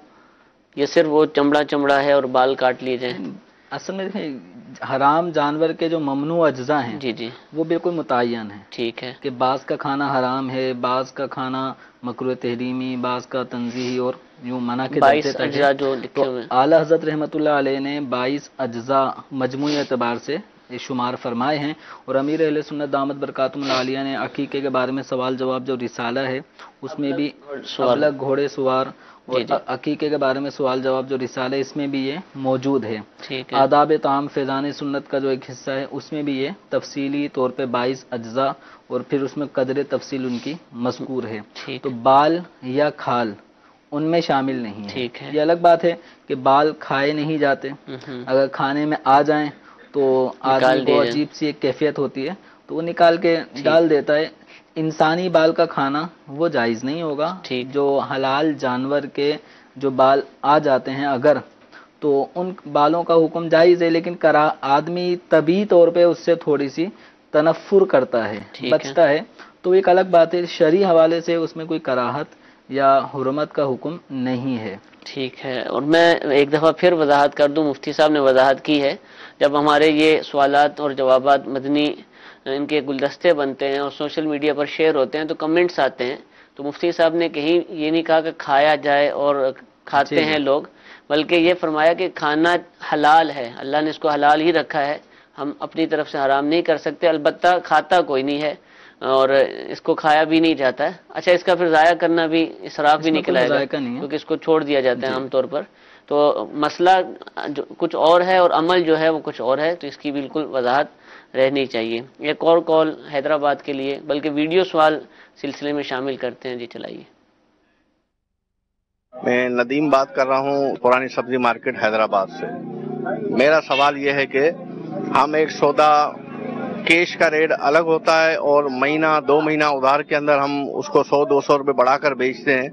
یہ صرف وہ چمڑا ہے اور بال کاٹ لیے جائیں؟ اصل میں دیکھیں حرام جانور کے جو ممنوع اجزاء ہیں جی وہ بالکل متعین ہیں، ٹھیک ہے، کہ بعض کا کھانا حرام ہے، بعض کا کھانا مکروہ تحریمی، بعض کا تنزیہی اور یوں منع کے درجے تک ہے۔ جو لکھے ہوئے اعلیٰ حضرت رحمۃ اللہ علیہ نے 22 اجزاء مجموعی اعتبار سے شمار فرمائے ہیں، اور امیر اہل سنت دامت برکاتہم العالیہ نے عقیقے کے بارے میں سوال جواب جو رسالہ ہے اس میں بھی ابلغ گھوڑے سوار اور عقیقے کے بارے میں سوال جواب جو رسالہ ہے اس میں بھی یہ موجود ہے۔ آداب طعام فیضان سنت کا جو ایک حصہ ہے اس میں بھی یہ تفصیلی طور پہ 22 اجزاء اور پھر اس میں قدر تفصیل ان کی مذکور ہے، تو بال یا کھال ان میں شامل نہیں ہے۔ یہ الگ بات ہے کہ بال کھائے نہیں جاتے، اگر کھانے میں آ جائیں تو آدمی کو عجیب سی ایک کیفیت ہوتی ہے تو وہ نکال کے ڈال دیتا ہے۔ انسانی بال کا کھانا وہ جائز نہیں ہوگا، جو حلال جانور کے جو بال آ جاتے ہیں اگر، تو ان بالوں کا حکم جائز ہے، لیکن آدمی طبعی طور پہ اس سے تھوڑی سی تنفر کرتا ہے، بچتا ہے، تو ایک الگ بات ہے، شرعی حوالے سے اس میں کوئی کراہت یا حرمت کا حکم نہیں ہے۔ ٹھیک ہے، اور میں ایک دفعہ پھر وضاحت کر دوں، مفتی صاحب نے وضاحت کی ہے، جب ہمارے یہ سوالات اور جوابات مدنی ان کے گلدستے بنتے ہیں اور سوشل میڈیا پر شیئر ہوتے ہیں تو کمنٹس آتے ہیں، تو مفتی صاحب نے کہیں یہ نہیں کہا کہ کھایا جائے اور کھاتے ہیں لوگ، بلکہ یہ فرمایا کہ کھانا حلال ہے، اللہ نے اس کو حلال ہی رکھا ہے، ہم اپنی طرف سے حرام نہیں کر سکتے، البتہ کھاتا کوئی نہیں ہے اور اس کو کھایا بھی نہیں جاتا ہے۔ اچھا، اس کا پھر ضائع کرنا بھی اسراف بھی نکلائے گا کیونکہ اس کو چھوڑ دیا جاتا ہے عام طور پر، تو مسئلہ کچھ اور ہے اور عمل جو ہے وہ کچھ اور ہے، تو اس کی بالکل وضاحت رہنی چاہیے۔ ایک اور کال حیدرآباد کے لیے، بلکہ ویڈیو سوال سلسلے میں شامل کرتے ہیں، جی چلائیے۔ میں ندیم بات کر رہا ہوں پرانی سبزی مارکیٹ حیدرآباد سے۔ میرا سوال یہ ہے کہ ہم ایک سودا کیش کا ریٹ الگ ہوتا ہے اور مہینہ 2 مہینہ ادھار کے اندر ہم اس کو 100-200 روپے بڑھا کر بیچتے ہیں،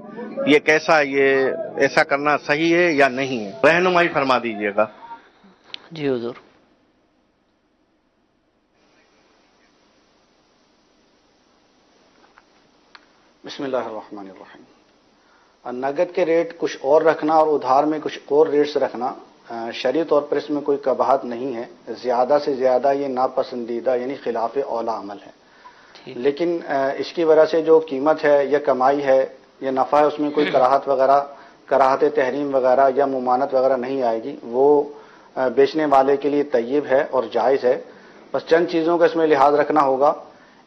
یہ کیسا، یہ ایسا کرنا صحیح ہے یا نہیں ہے؟ رہنمائی فرما دیجیے گا۔ جی حضور۔ بسم اللہ الرحمن الرحیم۔ نقد کے ریٹ کچھ اور رکھنا اور ادھار میں کچھ اور ریٹس رکھنا شرعی طور پر اس میں کوئی قباحت نہیں ہے، زیادہ سے زیادہ یہ ناپسندیدہ یعنی خلاف اولا عمل ہے، لیکن اس کی وجہ سے جو قیمت ہے یا کمائی ہے یا نفع ہے اس میں کوئی کراہت وغیرہ، کراہت تحریم وغیرہ یا ممانعت وغیرہ نہیں آئے گی، وہ بیچنے والے کے لیے طیب ہے اور جائز ہے۔ بس چند چیزوں کا اس میں لحاظ رکھنا ہوگا۔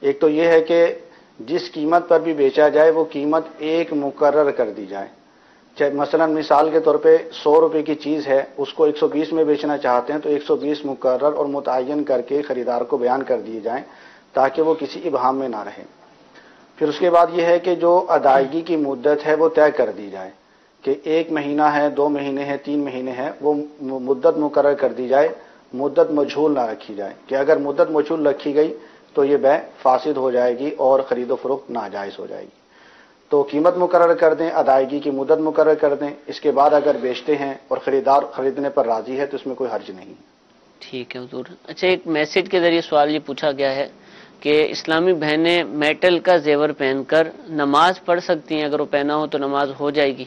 ایک تو یہ ہے کہ جس قیمت پر بھی بیچا جائے وہ قیمت ایک مقرر کر دی جائے، مثلا مثال کے طور پہ 100 روپے کی چیز ہے، اس کو 120 میں بیچنا چاہتے ہیں تو 120 مقرر اور متعین کر کے خریدار کو بیان کر دیے جائیں تاکہ وہ کسی ابہام میں نہ رہے۔ پھر اس کے بعد یہ ہے کہ جو ادائیگی کی مدت ہے وہ طے کر دی جائے کہ 1 مہینہ ہے، 2 مہینے ہیں، 3 مہینے ہیں، وہ مدت مقرر کر دی جائے، مدت مجھول نہ رکھی جائے کہ اگر مدت مجھول رکھی گئی تو یہ بیع فاسد ہو جائے گی اور خرید و فروخت ناجائز ہو جائے گی۔ تو قیمت مقرر کر دیں، ادائیگی کی مدت مقرر کر دیں، اس کے بعد اگر بیچتے ہیں اور خریدار خریدنے پر راضی ہے تو اس میں کوئی حرج نہیں. ٹھیک ہے حضور. اچھا، ایک میسج کے ذریعے سوال یہ پوچھا گیا ہے کہ اسلامی بہنیں میٹل کا زیور پہن کر نماز پڑھ سکتی ہیں؟ اگر وہ پہنا ہو تو نماز ہو جائے گی؟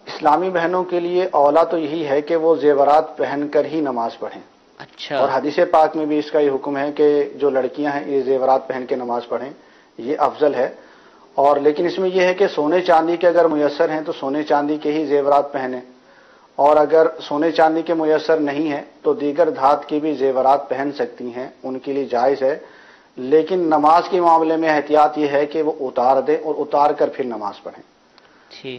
اسلامی بہنوں کے لیے اولا تو یہی ہے کہ وہ زیورات پہن کر ہی نماز پڑھیں. اچھا. اور حدیث پاک میں بھی اس کا یہ حکم ہے کہ جو لڑکیاں ہیں یہ زیورات پہن کے نماز پڑھیں، یہ افضل ہے. اور لیکن اس میں یہ ہے کہ سونے چاندی کے اگر میسر ہیں تو سونے چاندی کے ہی زیورات پہنیں، اور اگر سونے چاندی کے میسر نہیں ہیں تو دیگر دھات کے بھی زیورات پہن سکتی ہیں، ان کے لیے جائز ہے. لیکن نماز کے معاملے میں احتیاط یہ ہے کہ وہ اتار دیں اور اتار کر پھر نماز پڑھیں.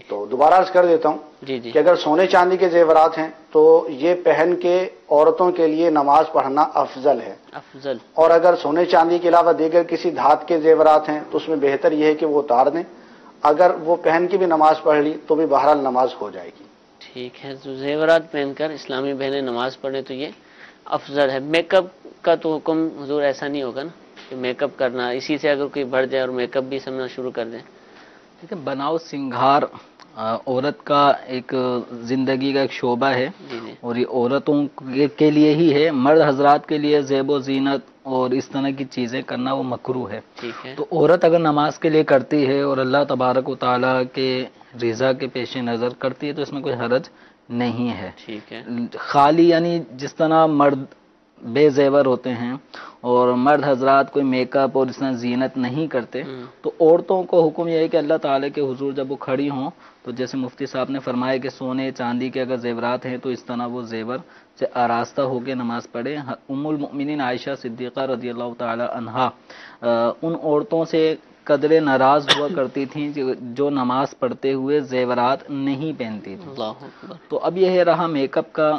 تو دوبارہ عرض کر دیتا ہوں کہ اگر سونے چاندی کے زیورات ہیں تو یہ پہن کے عورتوں کے لیے نماز پڑھنا افضل ہے. افضل. اور اگر سونے چاندی کے علاوہ دیگر کسی دھات کے زیورات ہیں تو اس میں بہتر یہ ہے کہ وہ اتار دیں. اگر وہ پہن کے بھی نماز پڑھ لی تو بھی بہرحال نماز ہو جائے گی. ٹھیک ہے. تو زیورات پہن کر اسلامی بہنیں نماز پڑھیں تو یہ افضل ہے. میک اپ کا تو حکم حضور ایسا نہیں ہوگا نا کہ میک اپ کرنا، اسی سے اگر کوئی بڑھ جائے اور میک اپ بھی سمجھنا شروع کر دیں؟ دیکھیں، بناؤ سنگھار عورت کا ایک زندگی کا ایک شعبہ ہے، اور یہ عورتوں کے لیے ہی ہے. مرد حضرات کے لیے زیب و زینت اور اس طرح کی چیزیں کرنا وہ مکروہ ہے. تو عورت اگر نماز کے لیے کرتی ہے اور اللہ تبارک و تعالیٰ کے رضا کے پیش نظر کرتی ہے تو اس میں کوئی حرج نہیں ہے. خالی یعنی جس طرح مرد بے زیور ہوتے ہیں اور مرد حضرات کوئی میک اپ اور اس طرح زینت نہیں کرتے، تو عورتوں کو حکم یہ ہے کہ اللہ تعالیٰ کے حضور جب وہ کھڑی ہوں تو جیسے مفتی صاحب نے فرمایا کہ سونے چاندی کے اگر زیورات ہیں تو اس طرح وہ زیور سے آراستہ ہو کے نماز پڑھے. ام المؤمنین عائشہ صدیقہ رضی اللہ تعالی عنہا ان عورتوں سے قدرے ناراض ہوا کرتی تھیں جو نماز پڑھتے ہوئے زیورات نہیں پہنتی تھیں. تو اب یہ رہا میک اپ کا،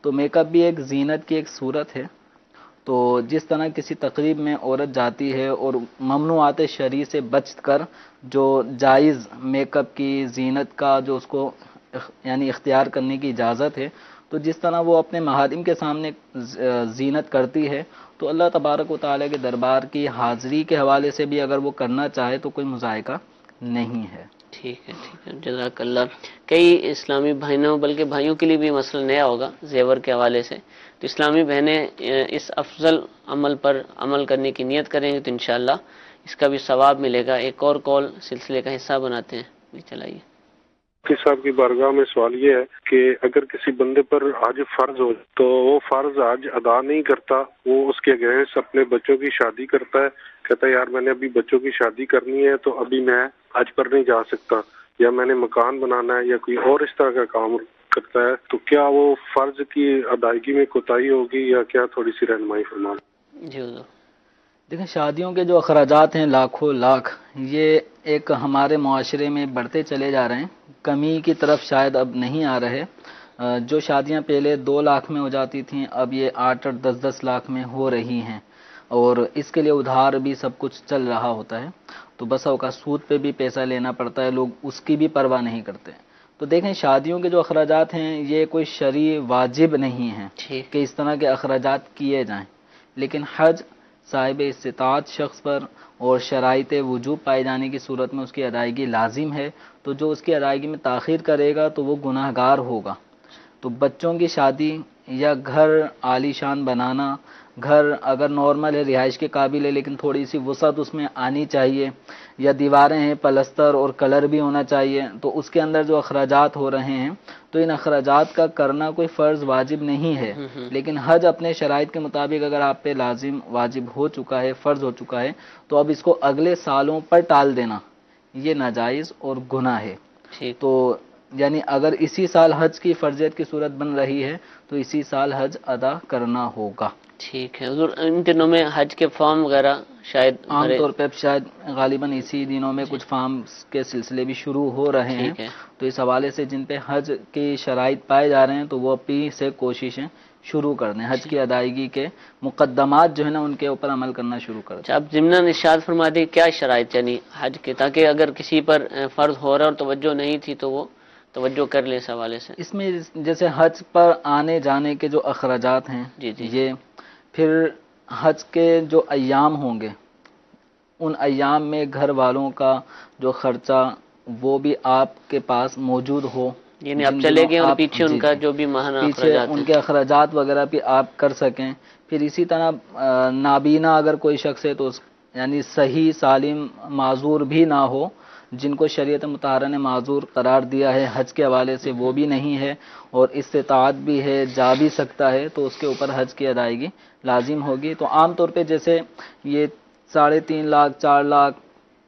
تو میک اپ بھی ایک زینت کی ایک صورت ہے. تو جس طرح کسی تقریب میں عورت جاتی ہے اور ممنوعات شرعی سے بچ کر جو جائز میک اپ کی زینت کا جو اس کو یعنی اختیار کرنے کی اجازت ہے، تو جس طرح وہ اپنے محارم کے سامنے زینت کرتی ہے تو اللہ تبارک و تعالیٰ کے دربار کی حاضری کے حوالے سے بھی اگر وہ کرنا چاہے تو کوئی مذائقہ نہیں ہے. ٹھیک ہے، ٹھیک ہے، جزاک اللہ. کئی اسلامی بہنوں بلکہ بھائیوں کے لیے بھی مسئلہ نیا ہوگا زیور کے حوالے سے، تو اسلامی بہنیں اس افضل عمل پر عمل کرنے کی نیت کریں گے تو انشاءاللہ اس کا بھی ثواب ملے گا. ایک اور کال سلسلے کا حصہ بناتے ہیں. جی چلائیے. مفتی صاحب کی بارگاہ میں سوال یہ ہے کہ اگر کسی بندے پر حج فرض ہو تو وہ فرض حج ادا نہیں کرتا، وہ اس کے اگینسٹ اپنے بچوں کی شادی کرتا ہے، کہتا ہے یار میں نے ابھی بچوں کی شادی کرنی ہے تو ابھی میں حج پر نہیں جا سکتا، یا میں نے مکان بنانا ہے یا کوئی اور اس طرح کا کام کرتا ہے، تو کیا وہ فرض کی ادائیگی میں کوتاہی ہوگی یا کیا؟ تھوڑی سی رہنمائی فرمائیں. جی حضور. دیکھیں، شادیوں کے جو اخراجات ہیں لاکھوں لاکھ، یہ ایک ہمارے معاشرے میں بڑھتے چلے جا رہے ہیں، کمی کی طرف شاید اب نہیں آ رہے. جو شادیاں پہلے 2 لاکھ میں ہو جاتی تھیں اب یہ 8-8 10-10 لاکھ میں ہو رہی ہیں، اور اس کے لیے ادھار بھی سب کچھ چل رہا ہوتا ہے. تو بس اوقات سود پہ بھی پیسہ لینا پڑتا ہے، لوگ اس کی بھی پرواہ نہیں کرتے. تو دیکھیں، شادیوں کے جو اخراجات ہیں یہ کوئی شرعی واجب نہیں ہے کہ اس طرح کے اخراجات کیے جائیں، لیکن حج صاحب استطاعت شخص پر اور شرائط وجوب پائے جانے کی صورت میں اس کی ادائیگی لازم ہے. تو جو اس کی ادائیگی میں تاخیر کرے گا تو وہ گناہ گار ہوگا. تو بچوں کی شادی یا گھر عالی شان بنانا، گھر اگر نارمل ہے رہائش کے قابل ہے لیکن تھوڑی سی وسعت اس میں آنی چاہیے، یا دیواریں ہیں پلستر اور کلر بھی ہونا چاہیے، تو اس کے اندر جو اخراجات ہو رہے ہیں تو ان اخراجات کا کرنا کوئی فرض واجب نہیں ہے. لیکن حج اپنے شرائط کے مطابق اگر آپ پہ لازم واجب ہو چکا ہے، فرض ہو چکا ہے، تو اب اس کو اگلے سالوں پر ٹال دینا یہ ناجائز اور گناہ ہے. تو یعنی اگر اسی سال حج کی فرضیت کی صورت بن رہی ہے تو اسی سال حج ادا کرنا ہوگا. ٹھیک ہے حضور. ان دنوں میں حج کے فارم وغیرہ شاید عام طور پہ شاید غالباً اسی دنوں میں کچھ فارم کے سلسلے بھی شروع ہو رہے ہیں. تو اس حوالے سے جن پہ حج کی شرائط پائے جا رہے ہیں تو وہ اپنی سے کوششیں شروع کر دیں، حج کی ادائیگی کے مقدمات جو ہے نا ان کے اوپر عمل کرنا شروع کر دیں. آپ ضمن ارشاد فرما دیں کیا شرائط یعنی حج کے، تاکہ اگر کسی پر فرض ہو رہا اور توجہ نہیں تھی تو وہ توجہ کر لیں اس حوالے سے. اس میں جیسے حج پر آنے جانے کے جو اخراجات ہیں یہ، پھر حج کے جو ایام ہوں گے ان ایام میں گھر والوں کا جو خرچہ وہ بھی آپ کے پاس موجود ہو، یعنی آپ چلے گئے اور پیچھے ان کا جو بھی ماہانہ اخراجات ان کے اخراجات وغیرہ بھی آپ کر سکیں. پھر اسی طرح نابینا اگر کوئی شخص ہے تو یعنی صحیح سالم معذور بھی نہ ہو، جن کو شریعت مطہرہ نے معذور قرار دیا ہے حج کے حوالے سے وہ بھی نہیں ہے، اور استطاعت بھی ہے جا بھی سکتا ہے، تو اس کے اوپر حج کی ادائیگی لازم ہوگی. تو عام طور پہ جیسے یہ 3.5 لاکھ 4 لاکھ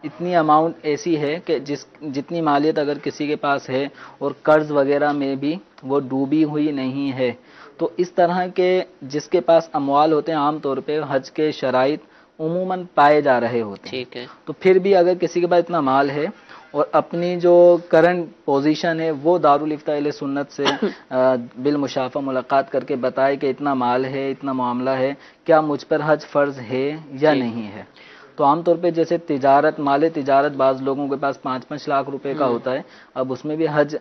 اتنی اماؤنٹ ایسی ہے کہ جتنی مالیت اگر کسی کے پاس ہے اور قرض وغیرہ میں بھی وہ ڈوبی ہوئی نہیں ہے، تو اس طرح کے جس کے پاس اموال ہوتے ہیں عام طور پہ حج کے شرائط عموماً پائے جا رہے ہوتے ہیں. ٹھیک ہے. تو پھر بھی اگر کسی کے پاس اتنا مال ہے اور اپنی جو کرنٹ پوزیشن ہے وہ دارالفتاء اہل سنت سے بالمشافہ ملاقات کر کے بتائے کہ اتنا مال ہے، اتنا معاملہ ہے، کیا مجھ پر حج فرض ہے یا نہیں ہے. تو عام طور پہ جیسے مال تجارت بعض لوگوں کے پاس 5-5 لاکھ روپے کا ہوتا ہے، اب اس میں بھی حج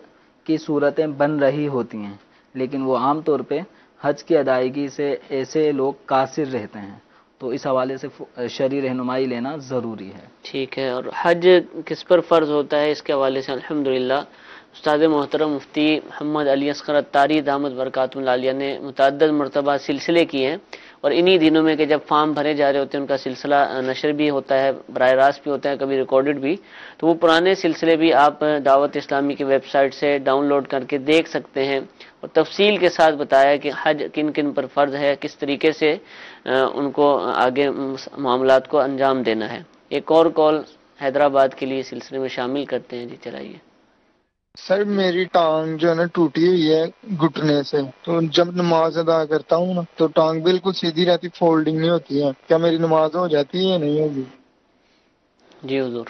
کی صورتیں بن رہی ہوتی ہیں، لیکن وہ عام طور پہ حج کی ادائیگی سے ایسے لوگ قاصر رہتے ہیں. تو اس حوالے سے شرعی رہنمائی لینا ضروری ہے. ٹھیک ہے. اور حج کس پر فرض ہوتا ہے اس کے حوالے سے الحمدللہ استاد محترم مفتی محمد علی اصغر عطاری دامت برکاتہ العالیہ نے متعدد مرتبہ سلسلے کیے ہیں، اور انہی دنوں میں کہ جب فارم بھرے جا رہے ہوتے ہیں ان کا سلسلہ نشر بھی ہوتا ہے، براہ راست بھی ہوتا ہے، کبھی ریکارڈڈ بھی. تو وہ پرانے سلسلے بھی آپ دعوت اسلامی کی ویب سائٹ سے ڈاؤن لوڈ کر کے دیکھ سکتے ہیں، اور تفصیل کے ساتھ بتایا کہ حج کن کن پر فرض ہے، کس طریقے سے ان کو آگے معاملات کو انجام دینا ہے. ایک اور کال حیدرآباد کے لیے سلسلے میں شامل کرتے ہیں. جی چلائیے. سر میری ٹانگ جو ہے نا ٹوٹی ہوئی ہے گھٹنے سے، تو جب نماز ادا کرتا ہوں نا تو ٹانگ بالکل سیدھی رہتی، فولڈنگ نہیں ہوتی ہے. کیا میری نماز ہو جاتی ہے یا نہیں ہوگی؟ جی حضور.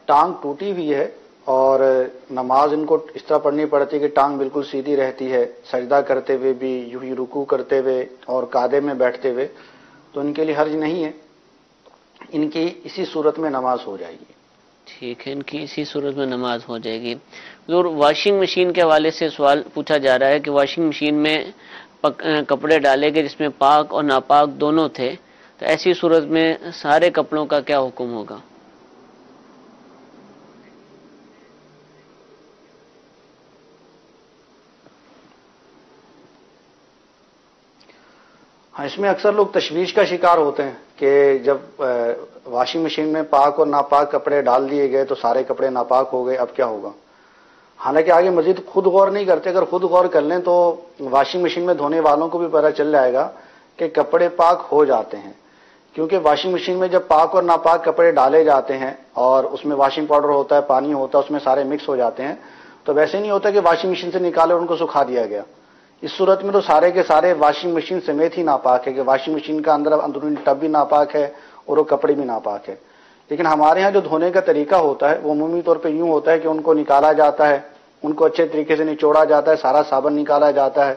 ٹانگ ٹوٹی ہوئی ہے اور نماز ان کو اس طرح پڑھنی پڑتی ہے کہ ٹانگ بالکل سیدھی رہتی ہے، سجدہ کرتے ہوئے بھی یوں ہی رکوع کرتے ہوئے اور قعدے میں بیٹھتے ہوئے، تو ان کے لیے حرج نہیں ہے، ان کی اسی صورت میں نماز ہو جائے گی. ٹھیک ہے، ان کی اسی صورت میں نماز ہو جائے گی. حضور واشنگ مشین کے حوالے سے سوال پوچھا جا رہا ہے کہ واشنگ مشین میں کپڑے ڈالے گئے جس میں پاک اور ناپاک دونوں تھے، تو ایسی صورت میں سارے کپڑوں کا کیا حکم ہوگا؟ ہاں، اس میں اکثر لوگ تشویش کا شکار ہوتے ہیں کہ جب واشنگ مشین میں پاک اور ناپاک کپڑے ڈال دیے گئے تو سارے کپڑے ناپاک ہو گئے، اب کیا ہوگا؟ حالانکہ آگے مزید خود غور نہیں کرتے. اگر خود غور کر لیں تو واشنگ مشین میں دھونے والوں کو بھی پتہ چل جائے گا کہ کپڑے پاک ہو جاتے ہیں، کیونکہ واشنگ مشین میں جب پاک اور ناپاک کپڑے ڈالے جاتے ہیں اور اس میں واشنگ پاؤڈر ہوتا ہے، پانی ہوتا ہے، اس میں سارے مکس ہو جاتے ہیں، تو ویسے نہیں ہوتا کہ واشنگ مشین سے نکالے اور ان کو سکھا دیا گیا. اس صورت میں تو سارے کے سارے واشنگ مشین سمیت ہی ناپاک ہے، کہ واشنگ مشین کا اندرونی ٹب بھی ناپاک ہے اور وہ کپڑے بھی ناپاک ہے. لیکن ہمارے ہاں جو دھونے کا طریقہ ہوتا ہے وہ عمومی طور پہ یوں ہوتا ہے کہ ان کو نکالا جاتا ہے، ان کو اچھے طریقے سے نچوڑا جاتا ہے، سارا صابن نکالا جاتا ہے،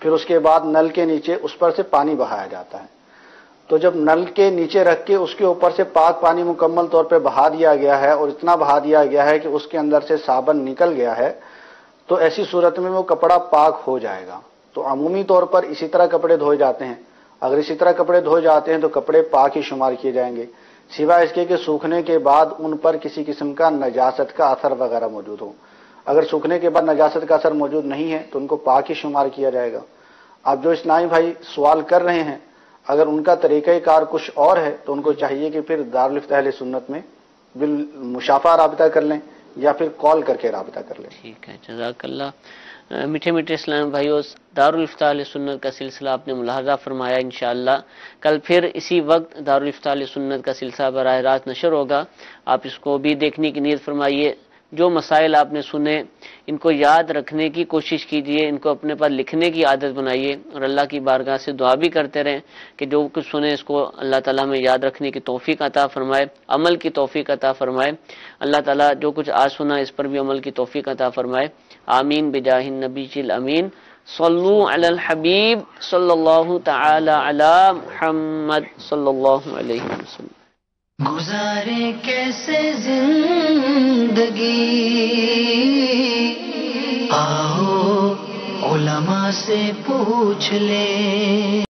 پھر اس کے بعد نل کے نیچے اس پر سے پانی بہایا جاتا ہے. تو جب نل کے نیچے رکھ کے اس کے اوپر سے پاک پانی مکمل طور پہ بہا دیا گیا ہے اور اتنا بہا دیا گیا ہے کہ اس کے اندر سے صابن نکل گیا ہے، تو ایسی صورت میں وہ کپڑا پاک ہو جائے گا. تو عمومی طور پر اسی طرح کپڑے دھوئے جاتے ہیں. اگر اسی طرح کپڑے دھوئے جاتے ہیں تو کپڑے پاک ہی شمار کیے جائیں گے، سوائے اس کے کہ سوکھنے کے بعد ان پر کسی قسم کا نجاست کا اثر وغیرہ موجود ہو. اگر سوکھنے کے بعد نجاست کا اثر موجود نہیں ہے تو ان کو پاک ہی شمار کیا جائے گا. اب جو اسلامی بھائی سوال کر رہے ہیں، اگر ان کا طریقہ کار کچھ اور ہے تو ان کو چاہیے کہ پھر دارالفتاء اہل سنت میں بالمشافہ رابطہ کر لیں یا پھر کال کر کے رابطہ کر لیں. ٹھیک ہے، جزاک اللہ. میٹھے میٹھے اسلام بھائیو، دارالفتاء اہل سنت کا سلسلہ آپ نے ملاحظہ فرمایا. انشاءاللہ کل پھر اسی وقت دارالفتاء اہل سنت کا سلسلہ براہ راست نشر ہوگا. آپ اس کو بھی دیکھنے کی نیت فرمائیے. جو مسائل آپ نے سنے ان کو یاد رکھنے کی کوشش کیجیے، ان کو اپنے پاس لکھنے کی عادت بنائیے، اور اللہ کی بارگاہ سے دعا بھی کرتے رہیں کہ جو کچھ سنے اس کو اللہ تعالیٰ میں یاد رکھنے کی توفیق عطا فرمائے، عمل کی توفیق عطا فرمائے. اللہ تعالیٰ جو کچھ آج سنا اس پر بھی عمل کی توفیق عطا فرمائے. آمین بجاہ النبی الامین. صلو علی الحبیب صلی اللہ تعالی علی محمد صلی اللہ علیہ وسلم. گزارے کیسے زندگی، آؤ علماء سے پوچھ لیں۔